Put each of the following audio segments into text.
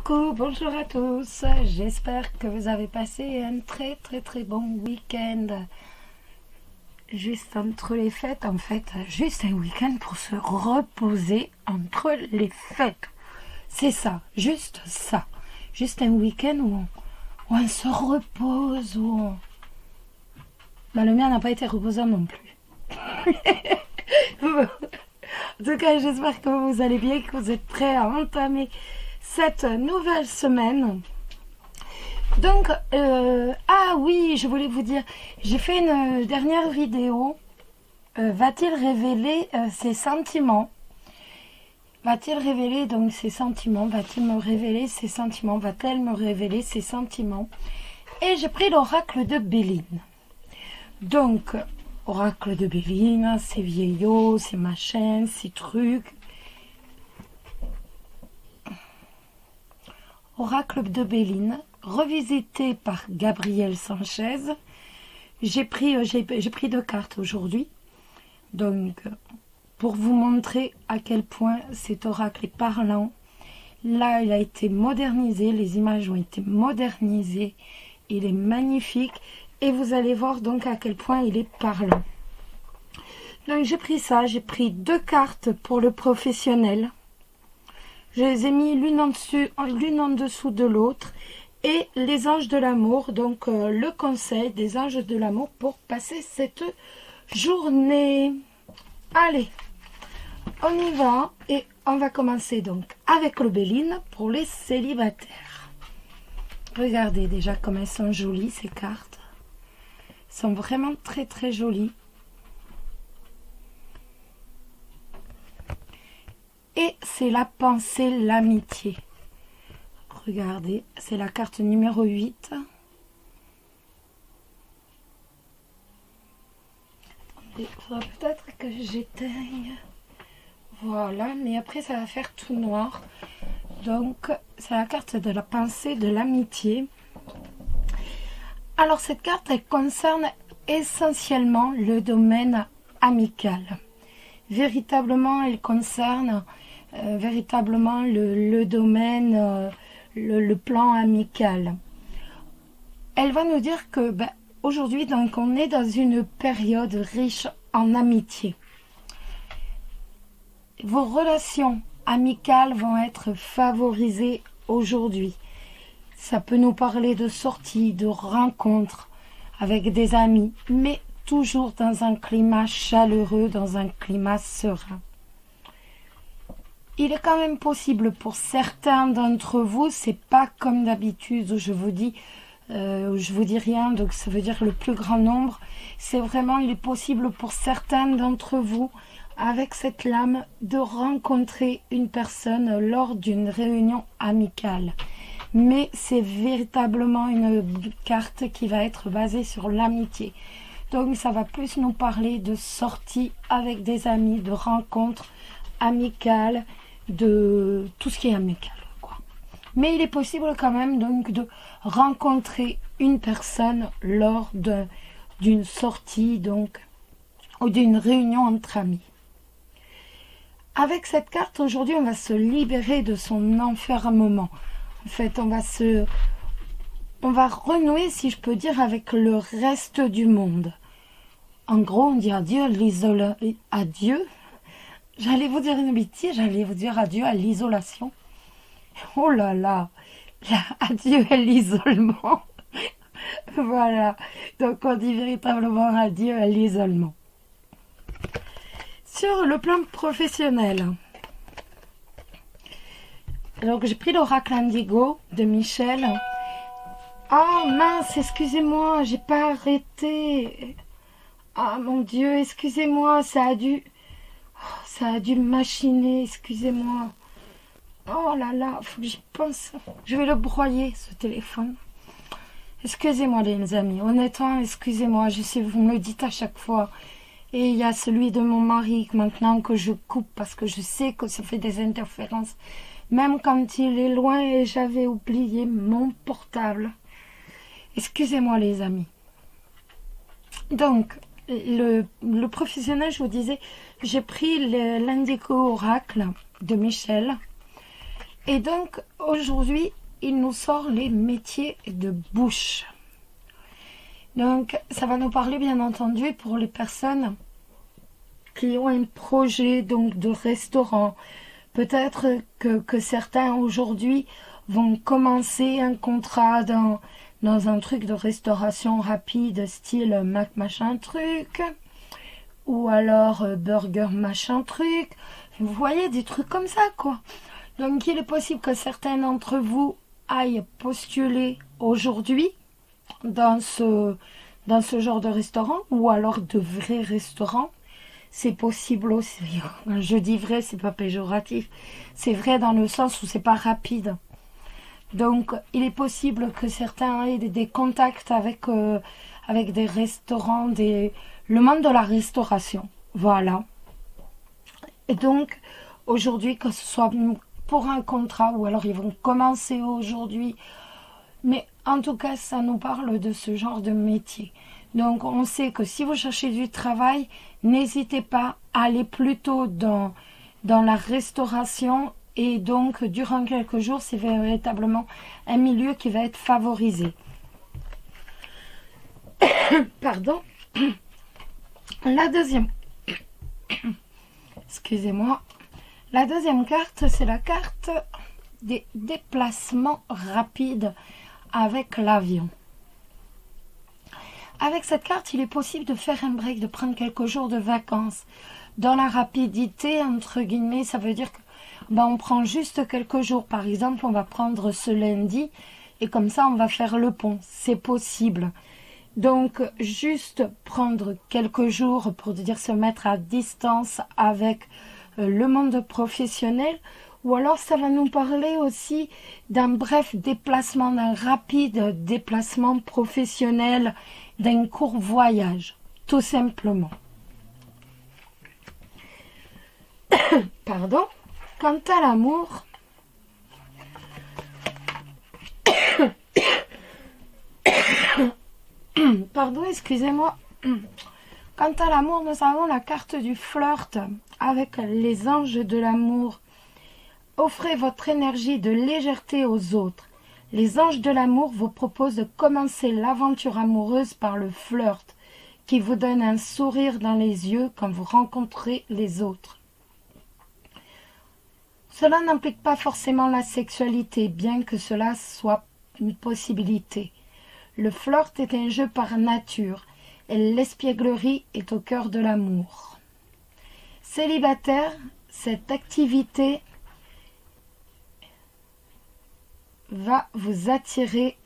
Coucou, bonjour à tous, j'espère que vous avez passé un très bon week-end. Juste entre les fêtes, en fait, juste un week-end pour se reposer entre les fêtes. C'est ça, juste ça. Juste un week-end où on se repose, où on... le mien n'a pas été reposant non plus. En tout cas, j'espère que vous allez bien, que vous êtes prêts à entamer cette nouvelle semaine. Donc, ah oui, je voulais vous dire, j'ai fait une dernière vidéo. Va-t-il révéler ses sentiments? Va-t-il révéler donc ses sentiments? Va-t-il me révéler ses sentiments? Va-t-elle me révéler ses sentiments? Et j'ai pris l'oracle de Béline. Donc, oracle de Béline, c'est vieillot, c'est machin, c'est truc. Oracle de Béline, revisité par Gabriel Sanchez. J'ai pris 2 cartes aujourd'hui. Donc, pour vous montrer à quel point cet oracle est parlant. Là, il a été modernisé, les images ont été modernisées. Il est magnifique. Et vous allez voir donc à quel point il est parlant. Donc, j'ai pris ça. J'ai pris 2 cartes pour le professionnel. Je les ai mis l'une en dessous de l'autre. Et les anges de l'amour, donc le conseil des anges de l'amour pour passer cette journée. Allez, on y va. Et on va commencer donc avec le Béline pour les célibataires. Regardez déjà comme elles sont jolies ces cartes. Elles sont vraiment très jolies. Et c'est la pensée, l'amitié. Regardez, c'est la carte numéro 8. Il faudra peut-être que j'éteigne. Voilà, mais après ça va faire tout noir. Donc, c'est la carte de la pensée, de l'amitié. Alors, cette carte, elle concerne essentiellement le domaine amical. Véritablement, elle concerne véritablement le domaine, le plan amical. Elle va nous dire que aujourd'hui, donc, on est dans une période riche en amitié. Vos relations amicales vont être favorisées aujourd'hui. Ça peut nous parler de sorties, de rencontres avec des amis, mais toujours dans un climat chaleureux, dans un climat serein. Il est quand même possible pour certains d'entre vous, c'est pas comme d'habitude où je vous dis rien, donc ça veut dire le plus grand nombre. C'est vraiment, il est possible pour certains d'entre vous, avec cette lame, de rencontrer une personne lors d'une réunion amicale. Mais c'est véritablement une carte qui va être basée sur l'amitié. Donc ça va plus nous parler de sorties avec des amis, de rencontres amicales, de tout ce qui est amical, quoi. Mais il est possible quand même donc de rencontrer une personne lors d'une sortie donc ou d'une réunion entre amis. Avec cette carte aujourd'hui, on va se libérer de son enfermement. En fait, on va renouer, si je peux dire, avec le reste du monde. En gros, on dit adieu à adieu. J'allais vous dire une bêtise, j'allais vous dire adieu à l'isolation. Oh là là, adieu à l'isolement. Voilà, donc on dit véritablement adieu à l'isolement. Sur le plan professionnel, donc j'ai pris l'oracle indigo de Michel. Oh mince, excusez-moi, j'ai pas arrêté. Ah mon Dieu, excusez-moi, ça a dû machiner, excusez-moi. Oh là là, faut que j'y pense. Je vais le broyer, ce téléphone. Excusez-moi les amis, honnêtement, excusez-moi, je sais, vous me le dites à chaque fois. Et il y a celui de mon mari maintenant que je coupe parce que je sais que ça fait des interférences. Même quand il est loin et j'avais oublié mon portable. Excusez-moi les amis. Donc, le professionnel, je vous disais, j'ai pris l'indigo oracle de Michel. Et donc, aujourd'hui, il nous sort les métiers de bouche. Donc, ça va nous parler, bien entendu, pour les personnes qui ont un projet donc de restaurant. Peut-être que certains, aujourd'hui, vont commencer un contrat dans un truc de restauration rapide, style Mac machin truc, ou alors burger machin truc. Vous voyez, des trucs comme ça, quoi. Donc, il est possible que certains d'entre vous aillent postuler aujourd'hui dans ce genre de restaurant, ou alors de vrais restaurants. C'est possible aussi. Je dis vrai, c'est pas péjoratif. C'est vrai dans le sens où c'est pas rapide. Donc, il est possible que certains aient des contacts avec des restaurants, le monde de la restauration. Voilà. Et donc, aujourd'hui, que ce soit pour un contrat, ou alors ils vont commencer aujourd'hui. Mais en tout cas, ça nous parle de ce genre de métier. Donc, on sait que si vous cherchez du travail, n'hésitez pas à aller plutôt dans la restauration. Et donc, durant quelques jours, c'est véritablement un milieu qui va être favorisé. Pardon. La deuxième... Excusez-moi. La deuxième carte, c'est la carte des déplacements rapides avec l'avion. Avec cette carte, il est possible de faire un break, de prendre quelques jours de vacances. Dans la rapidité, entre guillemets, ça veut dire que on prend juste quelques jours. Par exemple, on va prendre ce lundi et comme ça, on va faire le pont. C'est possible. Donc, juste prendre quelques jours pour dire se mettre à distance avec le monde professionnel. Ou alors, ça va nous parler aussi d'un bref déplacement, d'un rapide déplacement professionnel, d'un court voyage, tout simplement. Pardon. Quant à l'amour, pardon, excusez-moi. Quant à l'amour, nous avons la carte du flirt avec les anges de l'amour. Offrez votre énergie de légèreté aux autres. Les anges de l'amour vous proposent de commencer l'aventure amoureuse par le flirt, qui vous donne un sourire dans les yeux quand vous rencontrez les autres. Cela n'implique pas forcément la sexualité, bien que cela soit une possibilité. Le flirt est un jeu par nature, et l'espièglerie est au cœur de l'amour. Célibataire, cette activité va vous attirer,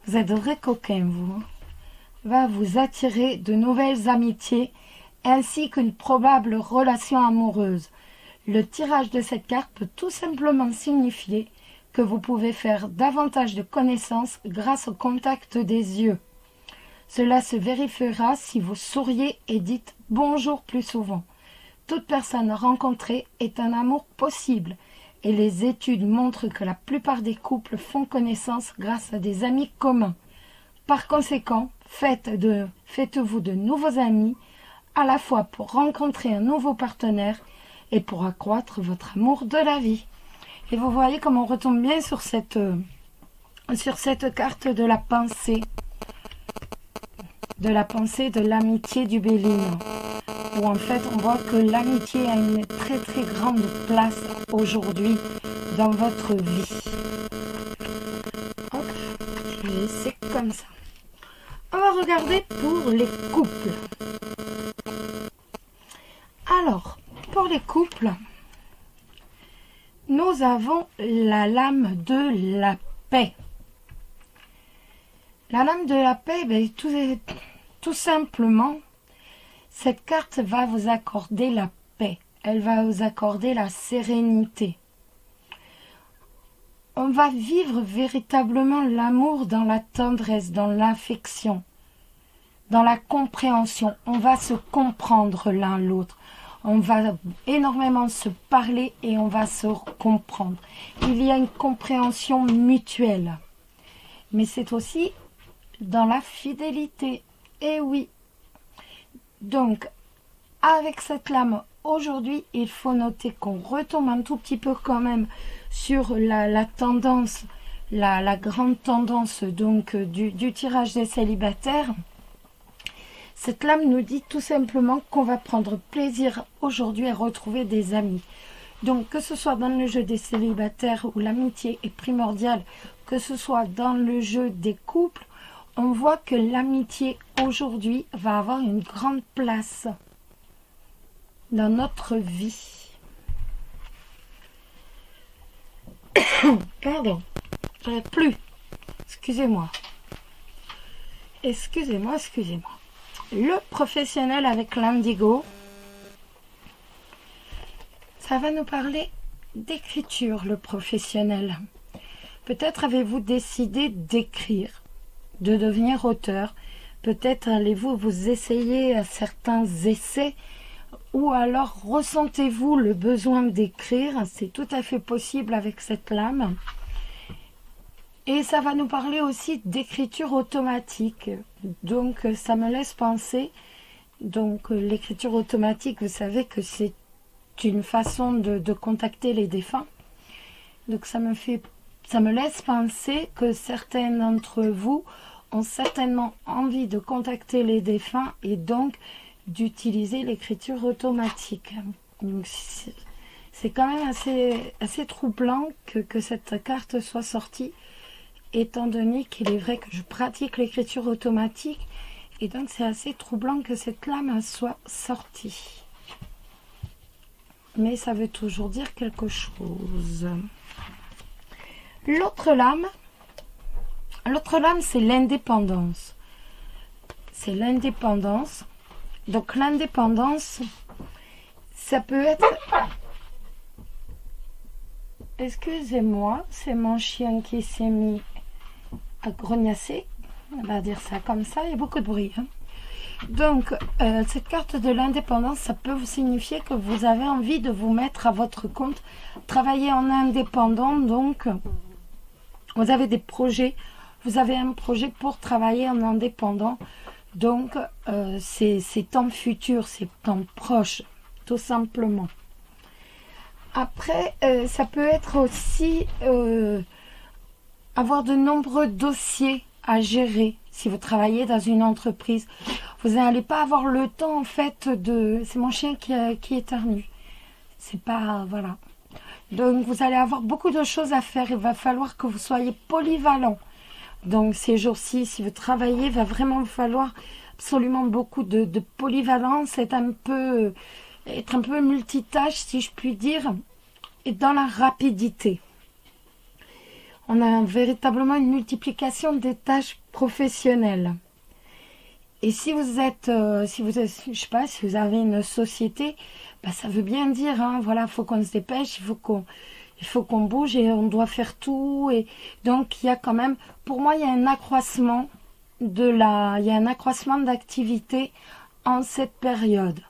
vous êtes vrai coquin vous, va vous attirer de nouvelles amitiés ainsi qu'une probable relation amoureuse. Le tirage de cette carte peut tout simplement signifier que vous pouvez faire davantage de connaissances grâce au contact des yeux. Cela se vérifiera si vous souriez et dites bonjour plus souvent. Toute personne rencontrée est un amour possible et les études montrent que la plupart des couples font connaissance grâce à des amis communs. Par conséquent, faites-vous de nouveaux amis à la fois pour rencontrer un nouveau partenaire et pour accroître votre amour de la vie. Et vous voyez comme on retombe bien sur cette carte de la pensée de l'amitié du Béline, où en fait on voit que l'amitié a une très très grande place aujourd'hui dans votre vie. Hop, je vais laisser comme ça. On va regarder pour les couples. Alors, pour les couples, nous avons la lame de la paix. La lame de la paix, tout simplement, cette carte va vous accorder la paix. Elle va vous accorder la sérénité. On va vivre véritablement l'amour dans la tendresse, dans l'affection, dans la compréhension. On va se comprendre l'un l'autre. On va énormément se parler et on va se comprendre. Il y a une compréhension mutuelle. Mais c'est aussi dans la fidélité. Et oui. Donc, avec cette lame, aujourd'hui, il faut noter qu'on retombe un tout petit peu quand même sur la tendance, la grande tendance donc du tirage des célibataires, cette lame nous dit tout simplement qu'on va prendre plaisir aujourd'hui à retrouver des amis. Donc que ce soit dans le jeu des célibataires où l'amitié est primordiale, que ce soit dans le jeu des couples, on voit que l'amitié aujourd'hui va avoir une grande place dans notre vie. Pardon, j'arrive plus. Excusez-moi. Excusez-moi. Le professionnel avec l'indigo, ça va nous parler d'écriture, le professionnel. Peut-être avez-vous décidé d'écrire, de devenir auteur. Peut-être allez-vous vous essayer à certains essais, ou alors ressentez-vous le besoin d'écrire. C'est tout à fait possible avec cette lame. Et ça va nous parler aussi d'écriture automatique. Donc ça me laisse penser, donc l'écriture automatique, vous savez que c'est une façon de contacter les défunts. Donc ça me laisse penser que certains d'entre vous ont certainement envie de contacter les défunts et donc d'utiliser l'écriture automatique. Donc c'est quand même assez troublant que cette carte soit sortie, étant donné qu'il est vrai que je pratique l'écriture automatique, et donc c'est assez troublant que cette lame soit sortie. Mais ça veut toujours dire quelque chose. L'autre lame, c'est l'indépendance. C'est l'indépendance. Donc l'indépendance, ça peut être... Excusez-moi, c'est mon chien qui s'est mis à grognasser. On va dire ça comme ça, il y a beaucoup de bruit. Donc, cette carte de l'indépendance, ça peut vous signifier que vous avez envie de vous mettre à votre compte, travailler en indépendant. Donc, vous avez des projets, vous avez un projet pour travailler en indépendant. Donc, c'est temps futur, c'est temps proche, tout simplement. Après, ça peut être aussi avoir de nombreux dossiers à gérer. Si vous travaillez dans une entreprise, vous n'allez pas avoir le temps en fait de... C'est mon chien qui éternue. C'est pas... Voilà. Donc vous allez avoir beaucoup de choses à faire. Il va falloir que vous soyez polyvalent. Donc ces jours-ci, si vous travaillez, il va vraiment vous falloir absolument beaucoup de polyvalence, être un peu multitâche, si je puis dire, et dans la rapidité. On a véritablement une multiplication des tâches professionnelles. Et si vous êtes, je sais pas, si vous avez une société, bah, ça veut bien dire, hein, voilà, faut qu'on se dépêche, il faut qu'on bouge et on doit faire tout. Et donc il y a quand même, pour moi, il y a un accroissement d'activité en cette période.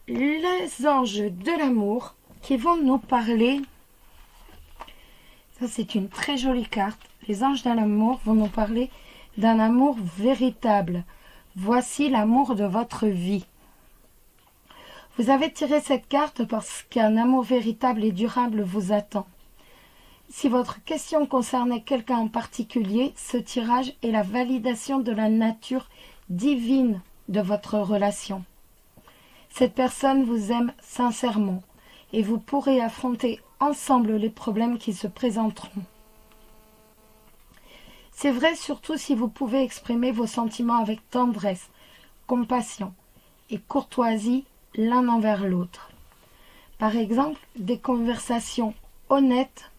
Les anges de l'amour qui vont nous parler, ça c'est une très jolie carte. Les anges de l'amour vont nous parler d'un amour véritable. Voici l'amour de votre vie. Vous avez tiré cette carte parce qu'un amour véritable et durable vous attend. Si votre question concernait quelqu'un en particulier, ce tirage est la validation de la nature divine de votre relation. Cette personne vous aime sincèrement et vous pourrez affronter ensemble les problèmes qui se présenteront. C'est vrai surtout si vous pouvez exprimer vos sentiments avec tendresse, compassion et courtoisie l'un envers l'autre. Par exemple, des conversations honnêtes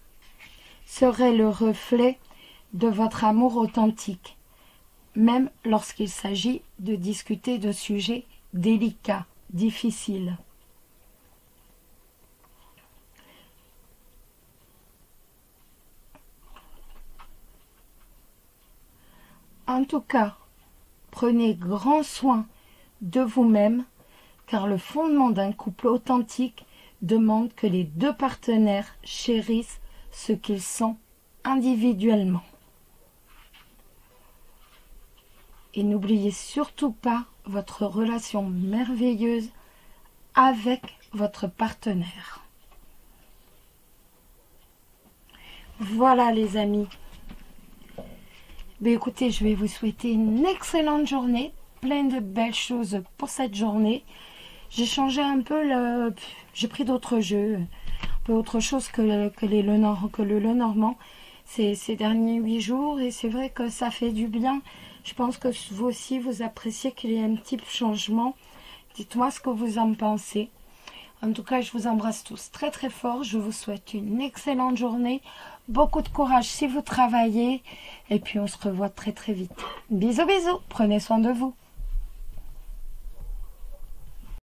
seraient le reflet de votre amour authentique, même lorsqu'il s'agit de discuter de sujets délicats, difficiles. En tout cas, prenez grand soin de vous-même, car le fondement d'un couple authentique demande que les deux partenaires chérissent ce qu'ils sont individuellement. Et n'oubliez surtout pas votre relation merveilleuse avec votre partenaire. Voilà les amis. Ben, écoutez, je vais vous souhaiter une excellente journée, plein de belles choses pour cette journée. J'ai changé un peu j'ai pris d'autres jeux, un peu autre chose que le Lenormand ces derniers 8 jours, et c'est vrai que ça fait du bien. Je pense que vous aussi vous appréciez qu'il y ait un petit changement. Dites-moi ce que vous en pensez. En tout cas, je vous embrasse tous très très fort. Je vous souhaite une excellente journée. Beaucoup de courage si vous travaillez. Et puis on se revoit très très vite. Bisous bisous. Prenez soin de vous.